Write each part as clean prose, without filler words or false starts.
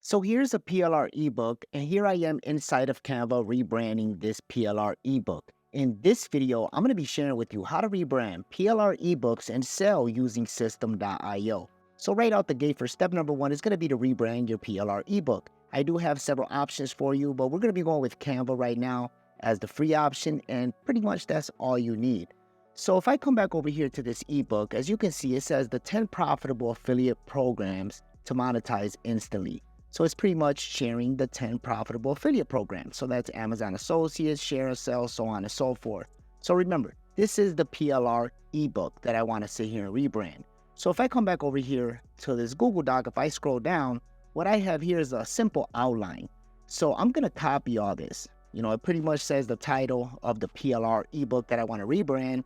So here's a PLR ebook, and here I am inside of Canva rebranding this PLR ebook. In this video, I'm going to be sharing with you how to rebrand PLR ebooks and sell using System.io. So right out the gate for step number one is going to be to rebrand your PLR ebook. I do have several options for you, but we're going to be going with Canva right now as the free option, and pretty much that's all you need. So if I come back over here to this ebook, as you can see, it says the 10 profitable affiliate programs to monetize instantly. So it's pretty much sharing the 10 profitable affiliate programs. So that's Amazon Associates, Share, Sell, so on and so forth. So remember, this is the PLR ebook that I want to sit here and rebrand. So if I come back over here to this Google Doc, if I scroll down, what I have here is a simple outline. So I'm going to copy all this. It pretty much says the title of the PLR ebook that I want to rebrand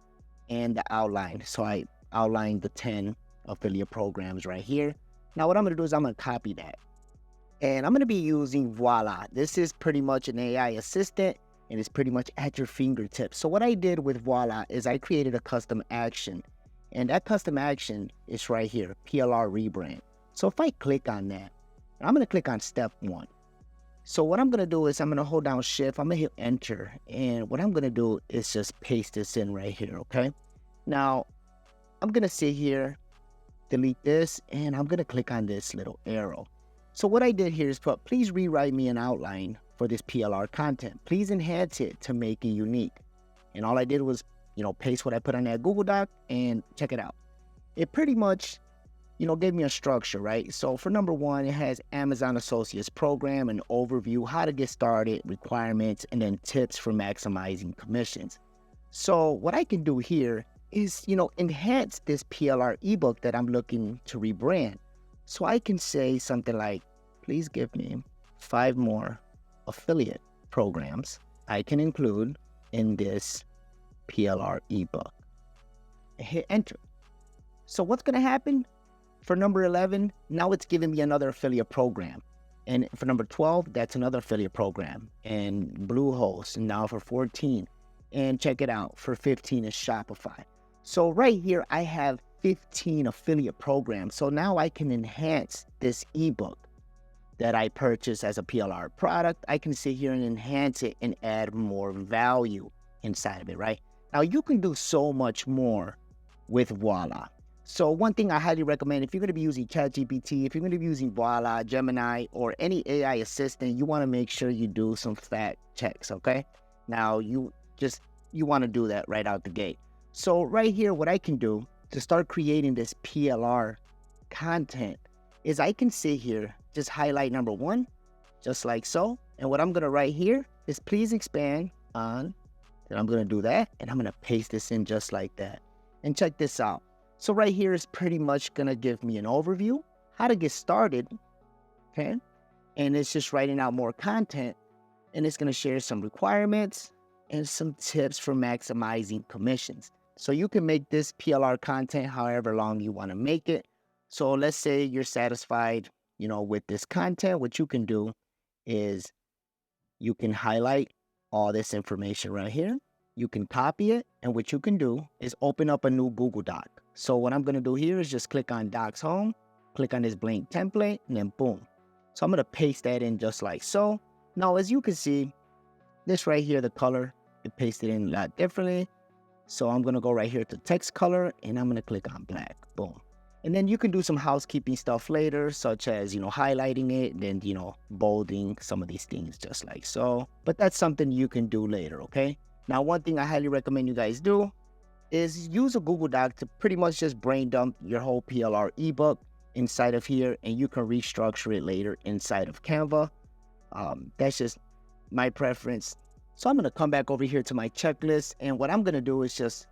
and the outline. So I outlined the 10 affiliate programs right here. Now what I'm going to do is I'm going to copy that. And I'm going to be using Voila. This is pretty much an AI assistant, and it's pretty much at your fingertips. So what I did with Voila is I created a custom action, and that custom action is right here, PLR rebrand. So if I click on that, I'm going to click on step one. So what I'm going to do is I'm going to hold down shift, I'm going to hit enter, and what I'm going to do is just paste this in right here, okay? Now, I'm going to sit here, delete this, and I'm going to click on this little arrow. So what I did here is put, please rewrite me an outline for this PLR content. Please enhance it to make it unique. And all I did was, paste what I put on that Google Doc and check it out. It pretty much, gave me a structure, right? So for number one, it has Amazon Associates program, an overview, how to get started, requirements, and then tips for maximizing commissions. So what I can do here is, enhance this PLR ebook that I'm looking to rebrand. So I can say something like, please give me 5 more affiliate programs I can include in this PLR ebook. And hit enter. So what's going to happen? For number 11, now it's giving me another affiliate program. And for number 12, that's another affiliate program. And Bluehost, and now for 14. And check it out, for 15 is Shopify. So right here, I have 15 affiliate programs. So now I can enhance this ebook that I purchased as a PLR product. I can sit here and enhance it and add more value inside of it, right? Now you can do so much more with Voila. So one thing I highly recommend, if you're going to be using ChatGPT, if you're going to be using Voila, Gemini, or any AI assistant, you want to make sure you do some fact checks, okay? Now you want to do that right out the gate. So right here, what I can do to start creating this PLR content is I can sit here, just highlight number one, just like so. And what I'm going to write here is please expand on, then I'm going to do that. And I'm going to paste this in just like that. And check this out. So right here is pretty much going to give me an overview, how to get started. Okay. And it's just writing out more content, and it's going to share some requirements and some tips for maximizing commissions. So you can make this PLR content however long you want to make it. So let's say you're satisfied, with this content. What you can do is you can highlight all this information right here. You can copy it. And what you can do is open up a new Google Doc. So what I'm going to do here is just click on Docs Home, click on this blank template, and then boom. So I'm going to paste that in just like so. Now, as you can see, this right here, the color, it pasted in a lot differently. So I'm going to go right here to text color, and I'm going to click on black. Boom. And then you can do some housekeeping stuff later, such as, highlighting it, and then, bolding some of these things just like so. But that's something you can do later, okay? Now, one thing I highly recommend you guys do is use a Google Doc to pretty much just brain dump your whole PLR ebook inside of here, and you can restructure it later inside of Canva. That's just my preference. So I'm going to come back over here to my checklist, and what I'm going to do is just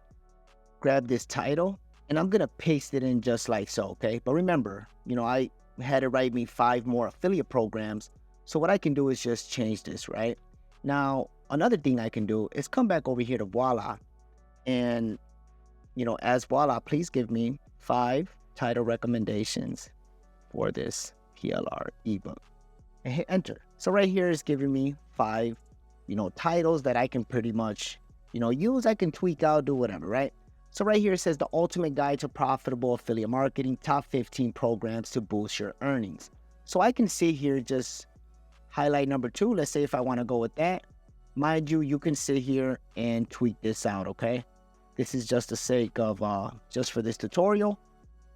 grab this title, and I'm going to paste it in just like so, okay? But remember, I had to write me 5 more affiliate programs. So what I can do is just change this, right? Now, another thing I can do is come back over here to Voila, and, as Voila, please give me 5 title recommendations for this PLR ebook, and hit enter. So right here is giving me 5 titles that I can pretty much, use. I can tweak out, do whatever, right? So right here it says the ultimate guide to profitable affiliate marketing, top 15 programs to boost your earnings. So I can sit here, just highlight number 2. Let's say if I want to go with that. Mind you, you can sit here and tweak this out, okay? This is just the sake of, just for this tutorial.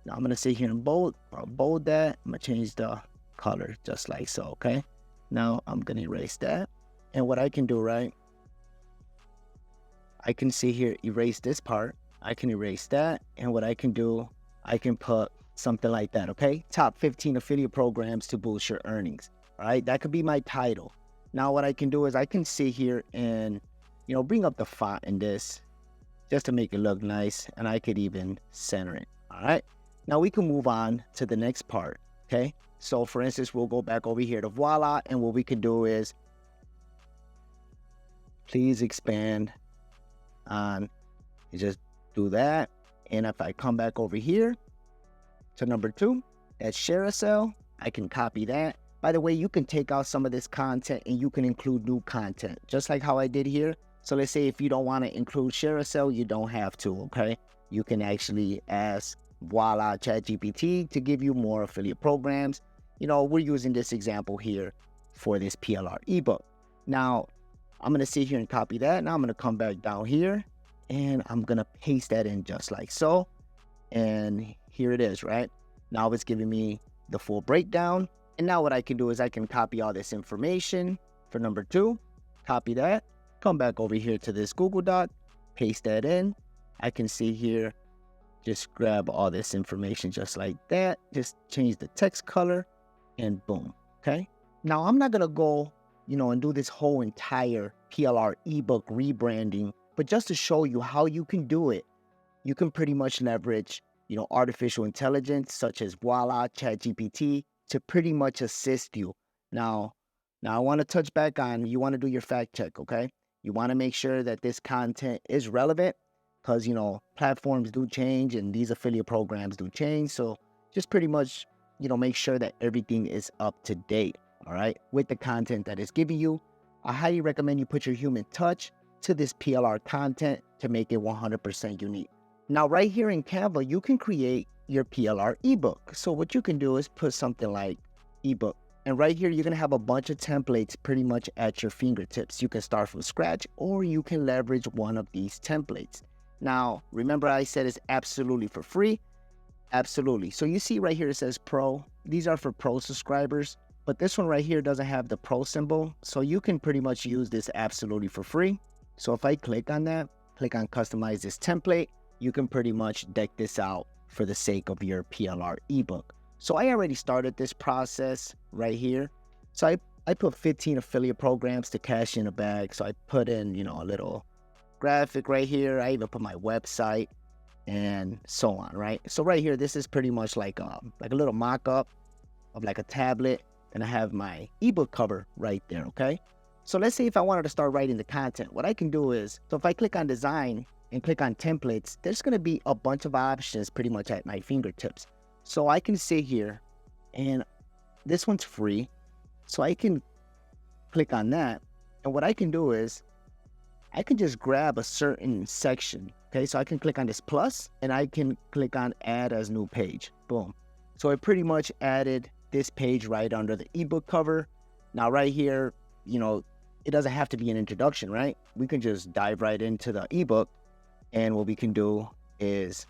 Now I'm going to sit here and bold that. I'm going to change the color just like so, okay? Now I'm going to erase that. And what I can do, right? I can see here, erase this part. I can erase that. And what I can do, I can put something like that, okay? Top 15 affiliate programs to boost your earnings. All right, that could be my title. Now what I can do is I can sit here and, bring up the font in this just to make it look nice. And I could even center it. All right. Now we can move on to the next part, okay? So for instance, we'll go back over here to voila. And what we can do is, please expand on, and just do that. And if I come back over here to number 2, that's share a cell, I can copy that. By the way, you can take out some of this content and you can include new content, just like how I did here. So let's say if you don't want to include share a cell, you don't have to, okay? You can actually ask voila ChatGPT to give you more affiliate programs. We're using this example here for this PLR ebook. Now, I'm going to sit here and copy that. Now I'm going to come back down here and I'm going to paste that in just like so. And here it is, right? Now it's giving me the full breakdown. And now what I can do is I can copy all this information for number 2, copy that, come back over here to this Google Doc, paste that in. I can see here, just grab all this information just like that, just change the text color and boom, okay? Now I'm not gonna go, and do this whole entire PLR ebook rebranding, but just to show you how you can do it, you can pretty much leverage, artificial intelligence such as voila ChatGPT to pretty much assist you. Now I want to touch back on, you want to do your fact check, okay? You want to make sure that this content is relevant because, platforms do change and these affiliate programs do change. So just pretty much, make sure that everything is up to date, all right, with the content that is giving you. I highly recommend you put your human touch to this PLR content to make it 100% unique. Now, right here in Canva, you can create your PLR ebook. So what you can do is put something like ebook. And right here, you're going to have a bunch of templates pretty much at your fingertips. You can start from scratch or you can leverage one of these templates. Now, remember I said it's absolutely for free. Absolutely. So you see right here, it says pro. These are for pro subscribers, but this one right here doesn't have the pro symbol. So you can pretty much use this absolutely for free. So if I click on that, click on customize this template, you can pretty much deck this out for the sake of your PLR ebook. So I already started this process right here. So I put 15 affiliate programs to cash in a bag. So I put in, a little graphic right here. I even put my website and so on, right? So right here, this is pretty much like a little mock-up of like a tablet. And I have my ebook cover right there, okay? So let's say if I wanted to start writing the content, what I can do is, so if I click on design and click on templates, there's going to be a bunch of options pretty much at my fingertips. So I can sit here and this one's free. So I can click on that. And what I can do is I can just grab a certain section. Okay, so I can click on this plus and I can click on add as new page. Boom. So it pretty much added this page right under the ebook cover. Now right here, it doesn't have to be an introduction, right? We can just dive right into the ebook. And what we can do is,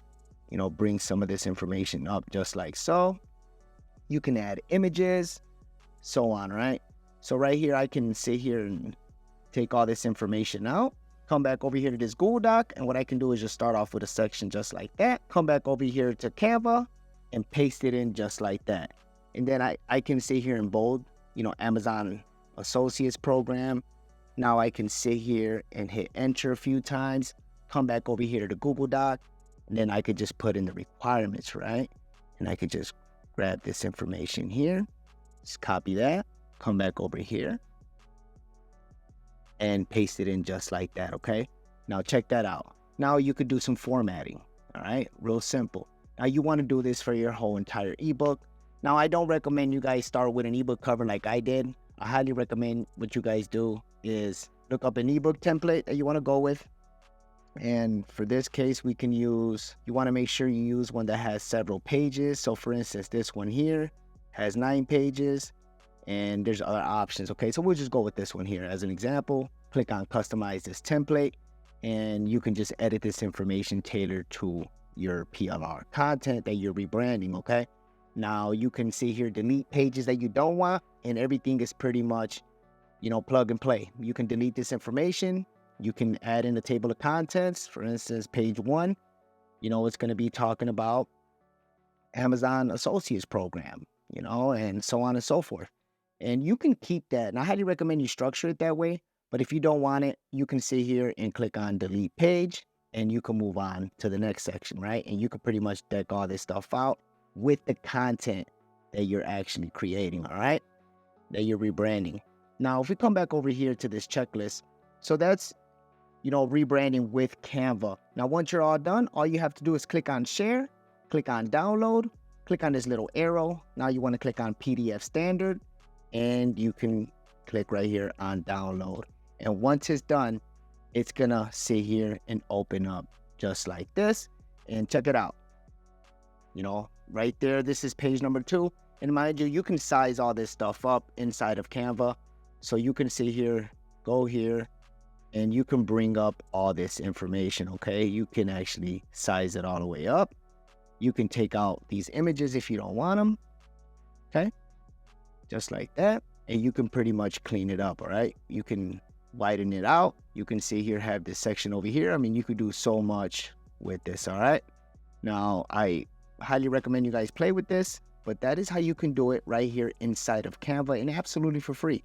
bring some of this information up just like so. You can add images, so on, right? So right here, I can sit here and take all this information out, come back over here to this Google Doc. And what I can do is just start off with a section just like that. Come back over here to Canva and paste it in just like that. And then I can sit here and bold, Amazon Associates program. Now I can sit here and hit enter a few times, come back over here to the Google Doc, and then I could just put in the requirements, right? And I could just grab this information here, just copy that, come back over here, and paste it in just like that, okay? Now check that out. Now you could do some formatting, all right? Real simple. Now you want to do this for your whole entire ebook. Now I don't recommend you guys start with an ebook cover like I did. I highly recommend what you guys do is look up an ebook template that you want to go with. And for this case, we can use, you want to make sure you use one that has several pages. So for instance, this one here has 9 pages, and there's other options. Okay, so we'll just go with this one here as an example. Click on customize this template, and you can just edit this information tailored to your PLR content that you're rebranding. Okay, now you can see here delete pages that you don't want, and everything is pretty much, you know, plug and play. You can delete this information. You can add in the table of contents. For instance, page 1, you know, it's going to be talking about Amazon Associates program, you know, and so on and so forth. And you can keep that. And I highly recommend you structure it that way. But if you don't want it, you can sit here and click on delete page, and you can move on to the next section, right? And you can pretty much deck all this stuff out with the content that you're actually creating, all right? That you're rebranding. Now, if we come back over here to this checklist, so that's, you know, rebranding with Canva. Now, once you're all done, all you have to do is click on share, click on download, click on this little arrow. Now you want to click on PDF standard, and you can click right here on download. And once it's done, it's gonna sit here and open up just like this. And check it out. You know, right there, this is page number 2. And mind you, you can size all this stuff up inside of Canva. So you can see here, go here, and you can bring up all this information, okay? You can actually size it all the way up. You can take out these images if you don't want them, okay? Just like that. And you can pretty much clean it up, all right? You can widen it out. You can see here, have this section over here. I mean, you could do so much with this, all right? Now, I highly recommend you guys play with this, but that is how you can do it right here inside of Canva, and absolutely for free,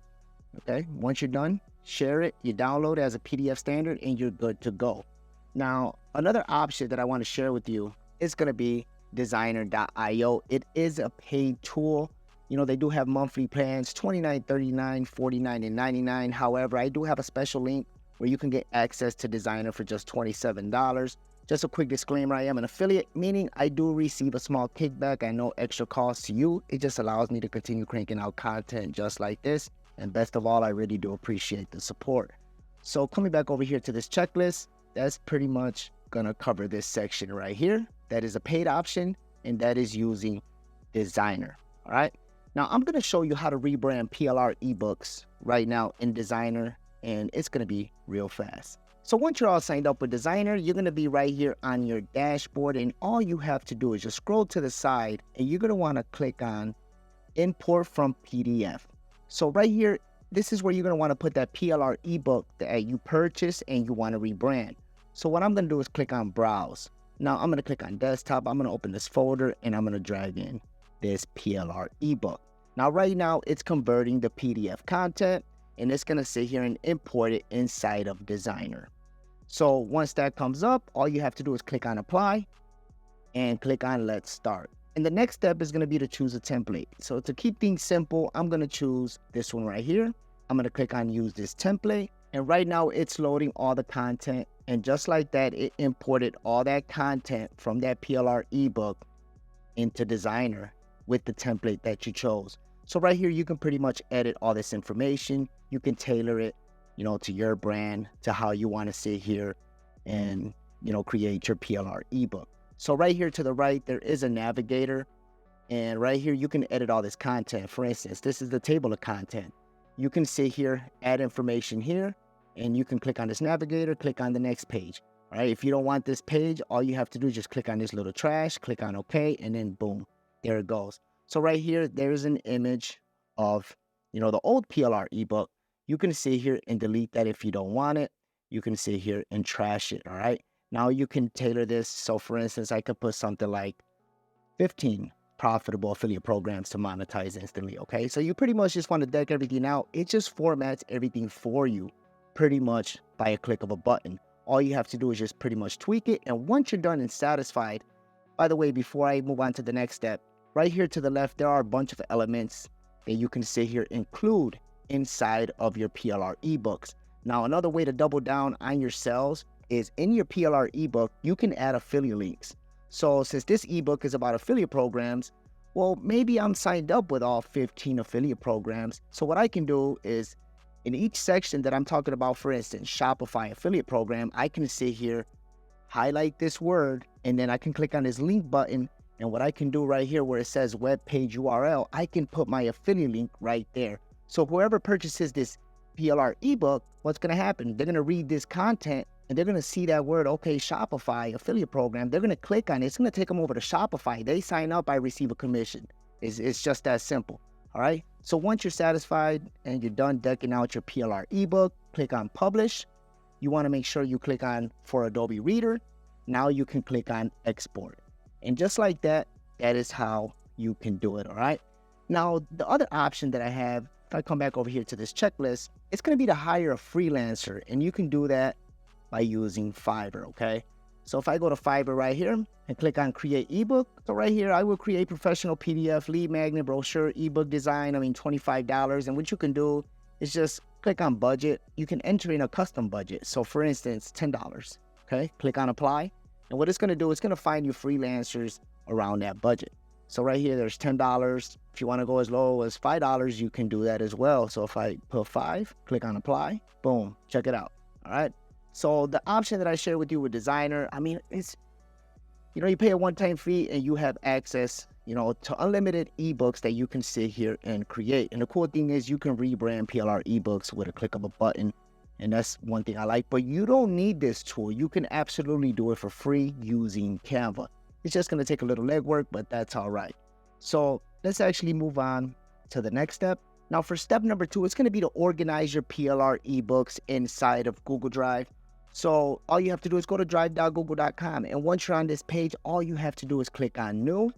okay? Once you're done, share it, you download it as a PDF standard, and you're good to go. Now, another option that I want to share with you is going to be Designrr.io. It is a paid tool. You know, they do have monthly plans, $29, $39, $49, and $99. However, I do have a special link where you can get access to Designrr for just $27. Just a quick disclaimer, I am an affiliate, meaning I do receive a small kickback at no extra cost to you. It just allows me to continue cranking out content just like this. And best of all, I really do appreciate the support. So coming back over here to this checklist, that's pretty much gonna cover this section right here. That is a paid option, and that is using Designrr, all right? Now, I'm going to show you how to rebrand PLR ebooks right now in Designrr, and it's going to be real fast. So once you're all signed up with Designrr, you're going to be right here on your dashboard, and all you have to do is just scroll to the side, and you're going to want to click on Import from PDF. So right here, this is where you're going to want to put that PLR ebook that you purchased and you want to rebrand. So what I'm going to do is click on Browse. Now, I'm going to click on Desktop. I'm going to open this folder, and I'm going to drag in this PLR ebook. Now, right now, it's converting the PDF content, and it's going to sit here and import it inside of Designrr. So once that comes up, all you have to do is click on Apply and click on Let's Start. And the next step is going to be to choose a template. So to keep things simple, I'm going to choose this one right here. I'm going to click on Use this template. And right now, it's loading all the content. And just like that, it imported all that content from that PLR ebook into Designrr with the template that you chose. So right here, you can pretty much edit all this information. You can tailor it, you know, to your brand, to how you want to sit here and, you know, create your PLR ebook. So right here to the right, there is a navigator. And right here, you can edit all this content. For instance, this is the table of content. You can sit here, add information here, and you can click on this navigator, click on the next page. All right, if you don't want this page, all you have to do is just click on this little trash, click on OK, and then boom. There it goes. So right here, there's an image of, you know, the old PLR ebook. You can sit here and delete that if you don't want it. You can sit here and trash it, all right? Now you can tailor this. So for instance, I could put something like 15 profitable affiliate programs to monetize instantly, okay? So you pretty much just want to deck everything out. It just formats everything for you pretty much by a click of a button. All you have to do is just pretty much tweak it. And once you're done and satisfied, by the way, before I move on to the next step, right here to the left, there are a bunch of elements that you can sit here include inside of your PLR ebooks. Now, another way to double down on your sales is in your PLR ebook, you can add affiliate links. So since this ebook is about affiliate programs, well, maybe I'm signed up with all 15 affiliate programs. So what I can do is in each section that I'm talking about, for instance, Shopify affiliate program, I can sit here, highlight this word, and then I can click on this link button, And what I can do right here where it says web page URL, I can put my affiliate link right there. So whoever purchases this PLR ebook, what's going to happen? They're going to read this content and they're going to see that word, okay, Shopify affiliate program. They're going to click on it. It's going to take them over to Shopify. They sign up, I receive a commission. It's just that simple. All right. So once you're satisfied and you're done decking out your PLR ebook, click on publish. You want to make sure you click on for Adobe Reader. Now you can click on export. And just like that, that is how you can do it. All right. Now, the other option that I have, if I come back over here to this checklist, it's going to be to hire a freelancer. And you can do that by using Fiverr. Okay. So if I go to Fiverr right here and click on create ebook, so right here, I will create professional PDF, lead magnet, brochure, ebook design, $25. And what you can do is just click on budget. You can enter in a custom budget. So for instance, $10, okay? Click on apply. And what it's gonna do, it's gonna find you freelancers around that budget. So right here, there's $10. If you wanna go as low as $5, you can do that as well. So if I put 5, click on apply, boom, check it out, all right? So the option that I share with you with Designrr, it's, you pay a one-time fee and you have access, to unlimited ebooks that you can sit here and create. And the cool thing is you can rebrand PLR ebooks with a click of a button. And that's one thing I like, but you don't need this tool. You can absolutely do it for free using Canva. It's just going to take a little legwork, but that's all right. So let's actually move on to the next step. Now for step number 2, it's going to be to organize your PLR ebooks inside of Google Drive. So all you have to do is go to drive.google.com. And once you're on this page, all you have to do is click on new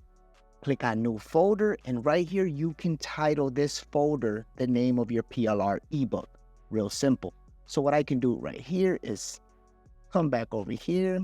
folder. And right here, you can title this folder the name of your PLR ebook. Real simple. So what I can do right here is come back over here.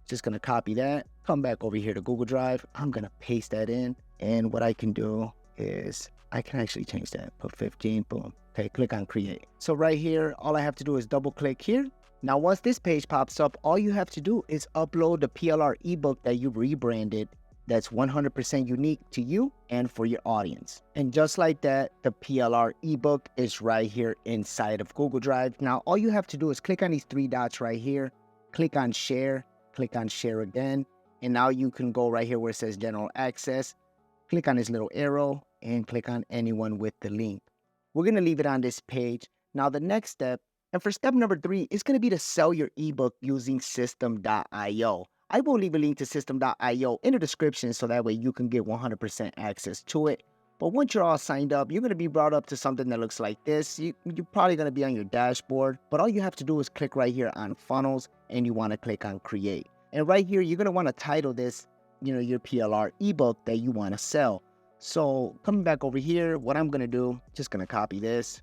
Just going to copy that. Come back over here to Google Drive. I'm going to paste that in. And what I can do is I can actually change that. Put 15. Boom. Okay. Click on create. So right here, all I have to do is double click here. Now, once this page pops up, all you have to do is upload the PLR ebook that you rebranded that's 100% unique to you and for your audience. And just like that, the PLR ebook is right here inside of Google Drive. Now, all you have to do is click on these 3 dots right here, click on share again. And now you can go right here where it says general access, click on this little arrow and click on anyone with the link. We're going to leave it on this page. Now, the next step, and for step number 3, it's going to be to sell your ebook using System.io. I will leave a link to System.io in the description so that way you can get 100% access to it. But once you're all signed up, you're going to be brought up to something that looks like this. You're probably going to be on your dashboard, but all you have to do is click right here on funnels and you want to click on create. And right here, you're going to want to title this, your PLR ebook that you want to sell. So coming back over here, what I'm going to do, just going to copy this.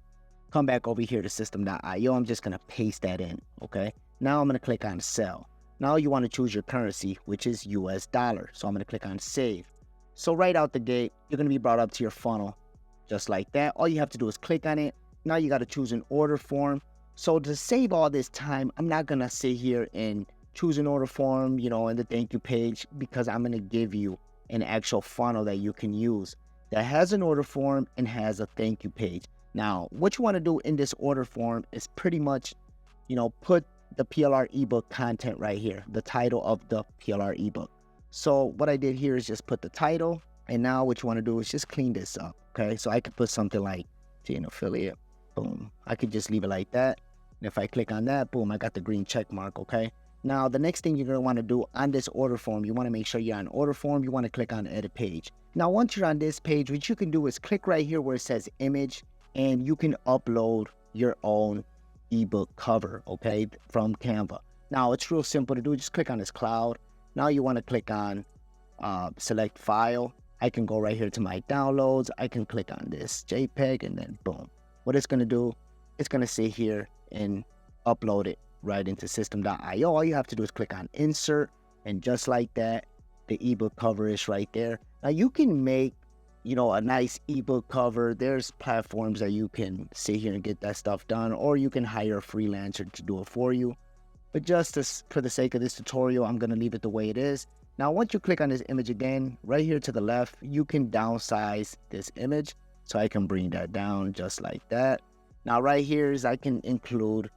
Come back over here to System.io. I'm just going to paste that in, okay? Now I'm going to click on sell. Now you want to choose your currency, which is US dollar. So I'm going to click on save. So right out the gate, you're going to be brought up to your funnel just like that. All you have to do is click on it. Now you got to choose an order form. So to save all this time, I'm not going to sit here and choose an order form, in the thank you page, because I'm going to give you an actual funnel that you can use that has an order form and has a thank you page. Now, what you want to do in this order form is pretty much, put the PLR ebook content right here, the title of the PLR ebook. So what I did here is just put the title. And now what you want to do is just clean this up. Okay. So I could put something like affiliate. Boom. I could just leave it like that. And if I click on that, boom, I got the green check mark. Okay. Now, the next thing you're going to want to do on this order form, you want to make sure you're on order form. You want to click on edit page. Now, once you're on this page, what you can do is click right here where it says image. And you can upload your own ebook cover, okay, from Canva. Now, it's real simple to do. Just click on this cloud. Now you want to click on select file. I can go right here to my downloads. I can click on this JPEG and then boom. What it's going to do, it's going to sit here and upload it right into System.io. All you have to do is click on insert. And just like that, the ebook cover is right there. Now you can make a nice ebook cover. There's platforms that you can sit here and get that stuff done, or you can hire a freelancer to do it for you. But just for the sake of this tutorial, I'm going to leave it the way it is. Now, once you click on this image again, right here to the left, you can downsize this image. So I can bring that down just like that. Now, right here is I can include,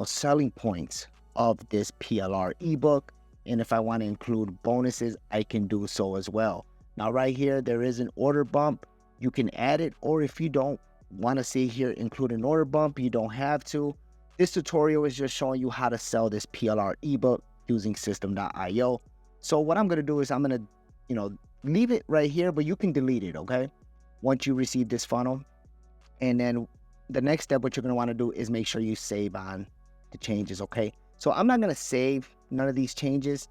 selling points of this PLR ebook. And if I want to include bonuses, I can do so as well. Now right here, there is an order bump. You can add it, or if you don't want to see here, include an order bump, you don't have to. This tutorial is just showing you how to sell this PLR ebook using system.io. So what I'm going to do is I'm going to, leave it right here, but you can delete it, okay? Once you receive this funnel. And then the next step, what you're going to want to do is make sure you save on the changes, okay? So I'm not going to save none of these changes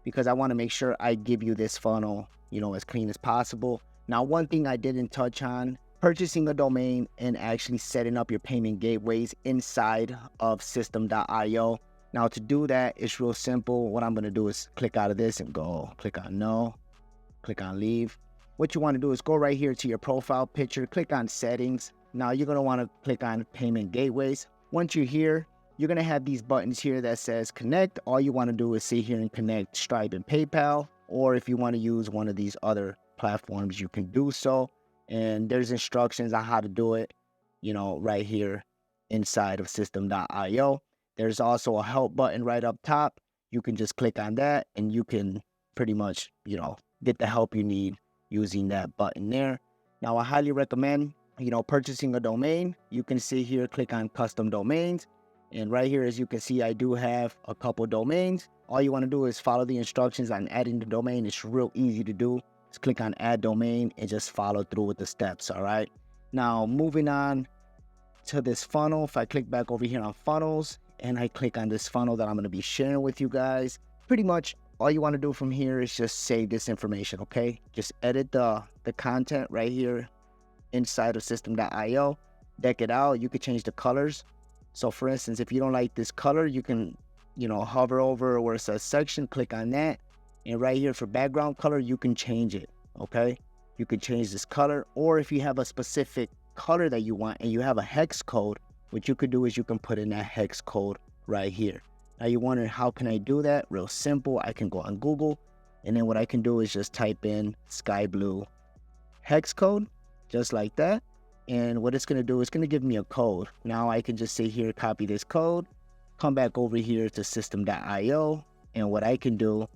because I want to make sure I give you this funnel, as clean as possible. Now, one thing I didn't touch on, purchasing a domain and actually setting up your payment gateways inside of system.io. Now, to do that, it's real simple. What I'm going to do is click out of this and go click on no, click on leave. What you want to do is go right here to your profile picture, click on settings. Now, you're going to want to click on payment gateways. Once you're here, you're going to have these buttons here that says connect. All you want to do is see here and connect Stripe and PayPal, or if you want to use one of these other platforms, you can do so. And there's instructions on how to do it, right here inside of system.io. There's also a help button right up top. You can just click on that and you can pretty much, get the help you need using that button there. Now, I highly recommend, purchasing a domain. You can see here, click on custom domains. And right here, as you can see, I do have a couple domains. All you want to do is follow the instructions on adding the domain. It's real easy to do. Just click on add domain and just follow through with the steps, all right? Now, moving on to this funnel, if I click back over here on funnels and I click on this funnel that I'm going to be sharing with you guys, pretty much all you want to do from here is just save this information, okay? Just edit the content right here inside of system.io, deck it out. You could change the colors. So for instance, if you don't like this color, you can, hover over where it says section, click on that. And right here for background color, you can change it, okay? You can change this color, or if you have a specific color that you want and you have a hex code, what you could do is you can put in that hex code right here. Now you're wondering, how can I do that? Real simple. I can go on Google, and then what I can do is just type in sky blue hex code, just like that. And what it's going to do is going to give me a code. Now I can just say here, copy this code, come back over here to system.io. And what I can do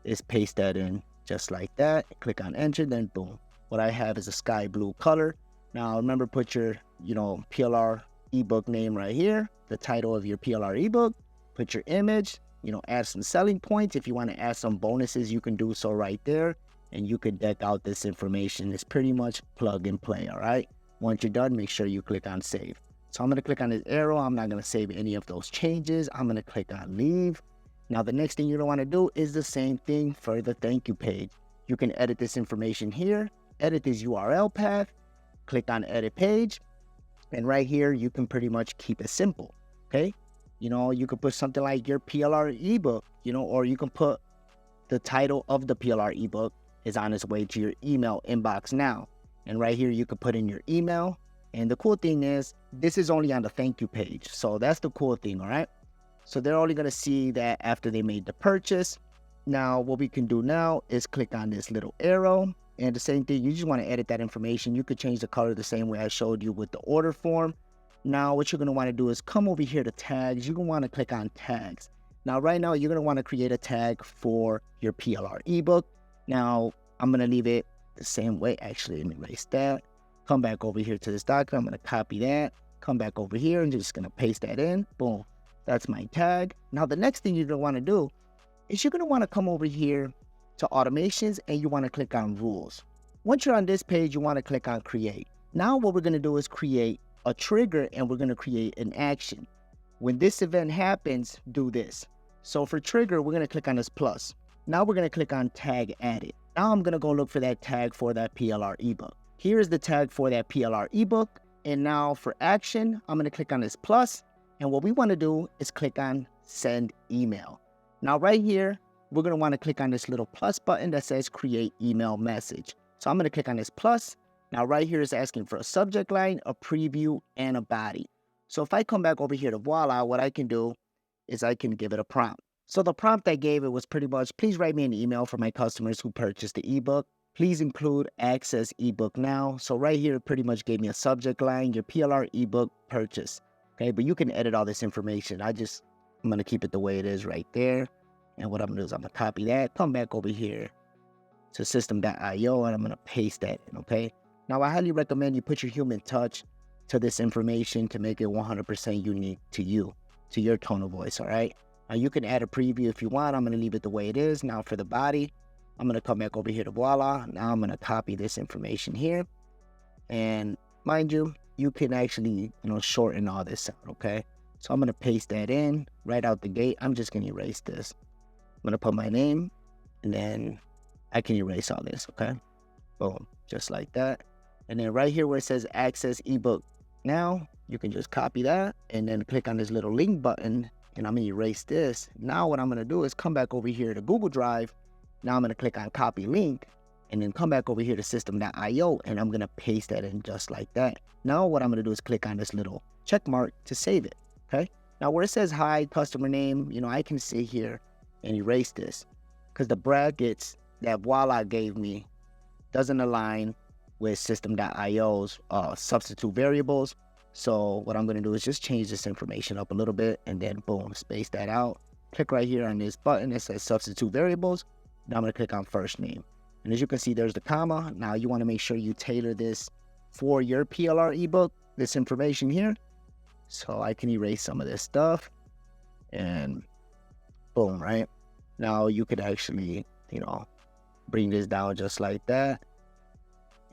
is paste that in just like that. Click on enter, then boom. What I have is a sky blue color. Now remember, put your, PLR ebook name right here, the title of your PLR ebook, put your image, add some selling points. If you want to add some bonuses, you can do so right there. And you could deck out this information. It's pretty much plug and play, all right? Once you're done, make sure you click on save. So I'm going to click on this arrow. I'm not going to save any of those changes. I'm going to click on leave. Now, the next thing you're going to want to do is the same thing for the thank you page. You can edit this information here, edit this URL path, click on edit page. And right here, you can pretty much keep it simple, okay? You could put something like your PLR ebook, or you can put the title of the PLR ebook is on its way to your email inbox now. And right here, you could put in your email. And the cool thing is, this is only on the thank you page. So that's the cool thing, all right? So they're only going to see that after they made the purchase. Now, what we can do now is click on this little arrow. And the same thing, you just want to edit that information. You could change the color the same way I showed you with the order form. Now, what you're going to want to do is come over here to tags. You're going to want to click on tags. Now, right now, you're going to want to create a tag for your PLR ebook. Now, I'm going to leave it the same way. Actually, let me erase that. Come back over here to this document. I'm going to copy that. Come back over here and just going to paste that in. Boom. That's my tag. Now, the next thing you're going to want to do is you're going to want to come over here to automations and you want to click on rules. Once you're on this page, you want to click on create. Now, what we're going to do is create a trigger and we're going to create an action. When this event happens, do this. So for trigger, we're going to click on this plus. Now we're going to click on tag added. Now I'm going to go look for that tag for that PLR ebook. Here's the tag for that PLR ebook. And now for action, I'm going to click on this plus. And what we want to do is click on send email. Now right here, we're going to want to click on this little plus button that says create email message. So I'm going to click on this plus. Now right here is asking for a subject line, a preview, and a body. So if I come back over here to Voila, what I can do is I can give it a prompt. So the prompt I gave it was pretty much, please write me an email for my customers who purchased the ebook. Please include access ebook now. So right here, it pretty much gave me a subject line, your PLR ebook purchase. Okay, but you can edit all this information. I'm going to keep it the way it is right there. And what I'm going to do is I'm going to copy that, come back over here to system.io, and I'm going to paste that in, okay? Now, I highly recommend you put your human touch to this information to make it 100% unique to you, to your tone of voice, all right? Now, you can add a preview if you want. I'm going to leave it the way it is. Now, for the body, I'm going to come back over here to voila. Now, I'm going to copy this information here. And mind you, you can actually, shorten all this out, okay? So I'm going to paste that in right out the gate. I'm just going to erase this. I'm going to put my name, and then I can erase all this, okay? Boom, just like that. And then right here where it says access ebook now, you can just copy that and then click on this little link button, and I'm going to erase this. Now what I'm going to do is come back over here to Google Drive. Now I'm going to click on copy link, and then come back over here to system.io, and I'm going to paste that in just like that. Now what I'm going to do is click on this little check mark to save it, okay? Now where it says hi, customer name, I can sit here and erase this because the brackets that Voila gave me doesn't align with system.io's substitute variables. So what I'm going to do is just change this information up a little bit, and then boom, space that out. Click right here on this button that says substitute variables. Now I'm going to click on first name. And as you can see, there's the comma. Now you want to make sure you tailor this for your PLR ebook, this information here. So I can erase some of this stuff, and boom, right? Now you could actually, bring this down just like that.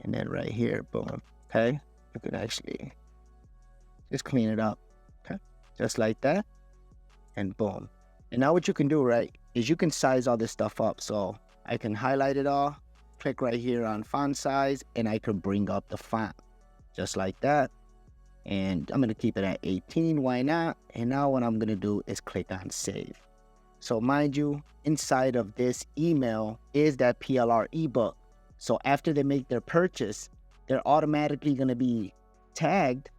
And then right here, boom, okay? You can actually just clean it up, okay? Just like that, and boom. And now what you can do, right, is you can size all this stuff up. So I can highlight it all, click right here on font size, and I can bring up the font just like that. And I'm going to keep it at 18. Why not? And now what I'm going to do is click on save. So mind you, inside of this email is that PLR ebook. So after they make their purchase, they're automatically going to be tagged,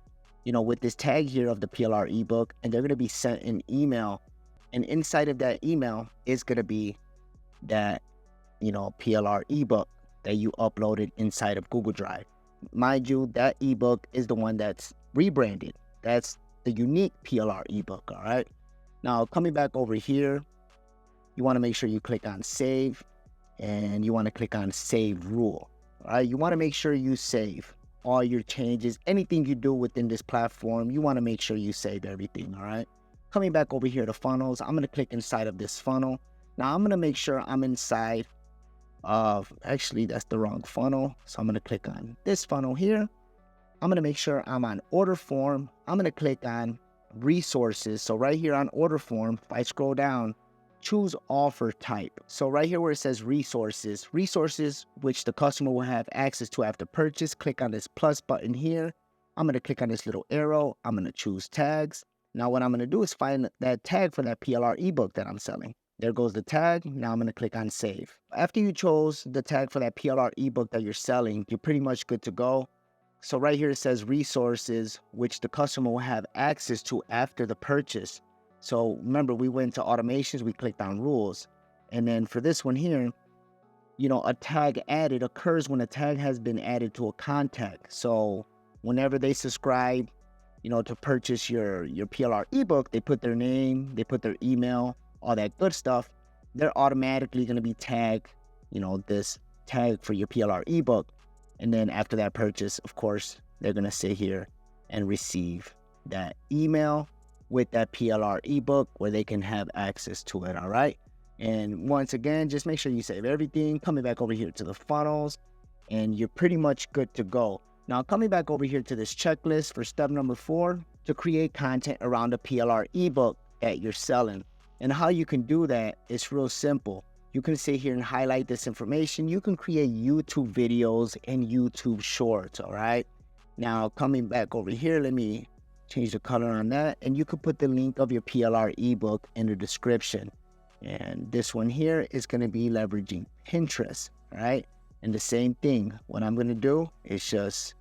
with this tag here of the PLR ebook, and they're going to be sent an email. And inside of that email is going to be that, PLR ebook that you uploaded inside of Google Drive. Mind you, that ebook is the one that's rebranded. That's the unique PLR ebook, all right? Now, coming back over here, you want to make sure you click on save, and you want to click on save rule, all right? You want to make sure you save all your changes, anything you do within this platform, you want to make sure you save everything, all right? Coming back over here to funnels, I'm going to click inside of this funnel. Now, I'm going to make sure I'm inside of, actually, that's the wrong funnel. So I'm going to click on this funnel here. I'm going to make sure I'm on order form. I'm going to click on resources. So right here on order form, if I scroll down, choose offer type. So right here where it says resources which the customer will have access to after purchase, click on this plus button here. I'm going to click on this little arrow. I'm going to choose tags. Now what I'm going to do is find that tag for that PLR ebook that I'm selling. There goes the tag. Now I'm going to click on save. After you chose the tag for that PLR ebook that you're selling, you're pretty much good to go. So right here it says resources which the customer will have access to after the purchase. So remember, we went to automations, we clicked on rules. And then for this one here, a tag added occurs when a tag has been added to a contact. So whenever they subscribe, to purchase your PLR ebook, they put their name, they put their email, all that good stuff. They're automatically going to be tagged, this tag for your PLR ebook. And then after that purchase, of course, they're going to sit here and receive that email with that PLR ebook where they can have access to it, all right? And once again, just make sure you save everything. Coming back over here to the funnels, and you're pretty much good to go. Now, coming back over here to this checklist for step number 4, to create content around the PLR ebook that you're selling. And how you can do that is real simple. You can sit here and highlight this information. You can create YouTube videos and YouTube shorts, all right? Now, coming back over here, let me change the color on that. And you can put the link of your PLR ebook in the description. And this one here is going to be leveraging Pinterest, all right? And the same thing, what I'm going to do is just,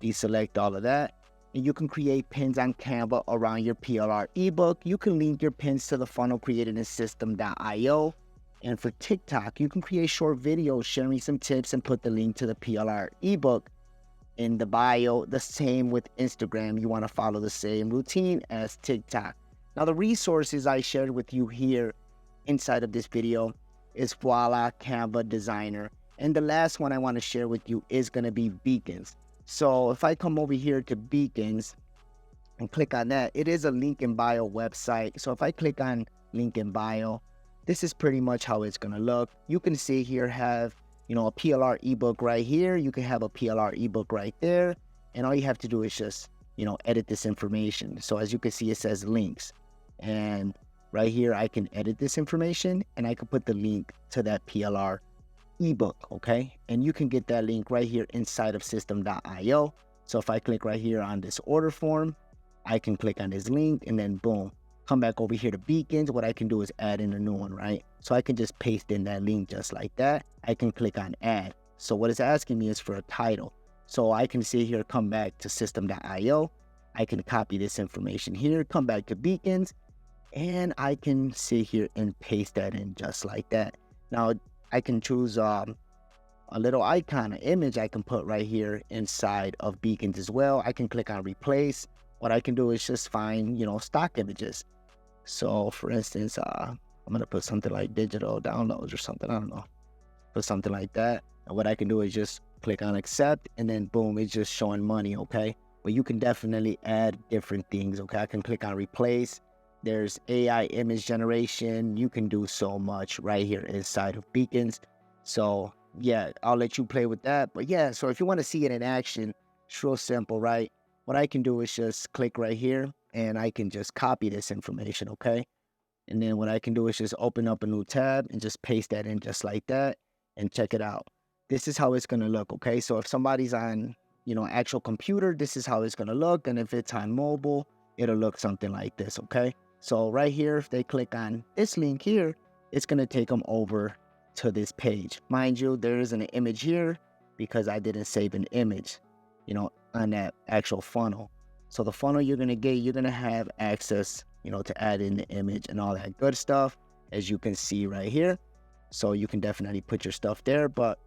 deselect all of that. And you can create pins on Canva around your PLR ebook. You can link your pins to the funnel created in system.io. And for TikTok, you can create short videos sharing some tips and put the link to the PLR ebook in the bio. The same with Instagram. You want to follow the same routine as TikTok. Now, the resources I shared with you here inside of this video is Voila, Canva, Designrr, And the last one I want to share with you is going to be beacons. So if I come over here to beacons and click on that, it is a link in bio website. So if I click on link in bio, this is pretty much how it's going to look. You can see here have, a PLR ebook right here. You can have a PLR ebook right there. And all you have to do is just, edit this information. So as you can see, it says links. And right here, I can edit this information and I can put the link to that PLR ebook, okay? And you can get that link right here inside of system.io. So if I click right here on this order form, I can click on this link and then boom, come back over here to beacons. What I can do is add in a new one, right? So I can just paste in that link just like that. I can click on add. So what it's asking me is for a title. So I can see here, come back to system.io. I can copy this information here, come back to beacons, and I can sit here and paste that in just like that. Now I can choose a little icon, an image I can put right here inside of beacons as well. I can click on replace. What I can do is just find, stock images. So for instance, I'm going to put something like digital downloads or something. I don't know. Put something like that. And what I can do is just click on accept and then boom, it's just showing money, okay? But you can definitely add different things, okay? I can click on replace. There's AI image generation. You can do so much right here inside of beacons. So yeah, I'll let you play with that. But yeah, so if you want to see it in action, it's real simple, right? What I can do is just click right here and I can just copy this information, okay? And then what I can do is just open up a new tab and just paste that in just like that and check it out. This is how it's going to look, okay? So if somebody's on, actual computer, this is how it's going to look. And if it's on mobile, it'll look something like this, okay? So right here, if they click on this link here, it's going to take them over to this page. Mind you, there isn't an image here because I didn't save an image, on that actual funnel. So the funnel you're going to get, you're going to have access, to add in the image and all that good stuff, as you can see right here. So you can definitely put your stuff there, but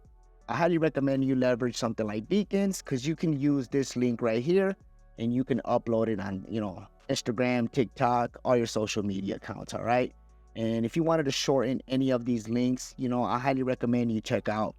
I highly recommend you leverage something like beacons because you can use this link right here and you can upload it on, Instagram, TikTok, all your social media accounts, all right? And if you wanted to shorten any of these links, I highly recommend you check out,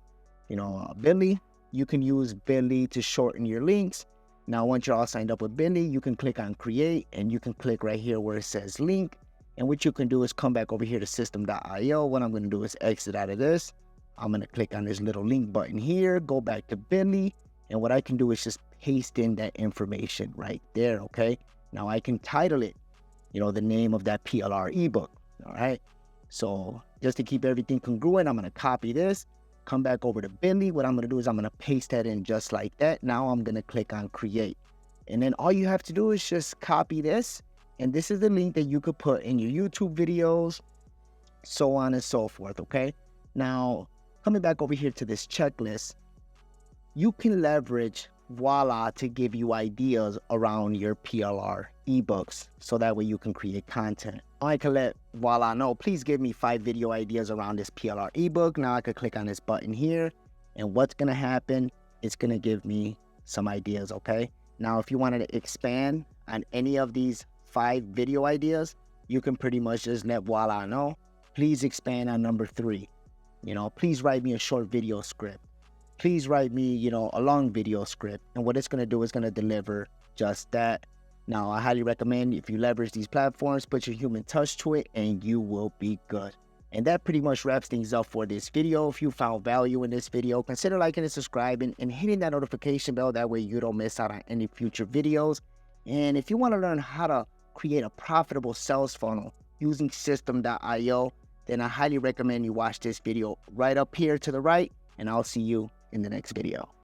Bitly. You can use Bitly to shorten your links. Now, once you're all signed up with Bitly, you can click on create and you can click right here where it says link. And what you can do is come back over here to system.io. What I'm going to do is exit out of this. I'm going to click on this little link button here, go back to Bitly. And what I can do is just paste in that information right there, okay? Now I can title it, the name of that PLR ebook, all right? So just to keep everything congruent, I'm going to copy this, come back over to Bitly. What I'm going to do is I'm going to paste that in just like that. Now I'm going to click on create. And then all you have to do is just copy this. And this is the link that you could put in your YouTube videos, so on and so forth, okay? Now, coming back over here to this checklist, you can leverage Voila to give you ideas around your PLR ebooks so that way you can create content. I can let Voila know, please give me 5 video ideas around this PLR ebook. Now I could click on this button here and what's going to happen, it's going to give me some ideas, okay? Now, if you wanted to expand on any of these 5 video ideas, you can pretty much just let Voila know, please expand on number 3. Please write me a short video script. Please write me, a long video script. And what it's going to do is going to deliver just that. Now, I highly recommend if you leverage these platforms, put your human touch to it, and you will be good. And that pretty much wraps things up for this video. If you found value in this video, consider liking and subscribing and hitting that notification bell. That way you don't miss out on any future videos. And if you want to learn how to create a profitable sales funnel using system.io, then I highly recommend you watch this video right up here to the right, and I'll see you in the next video.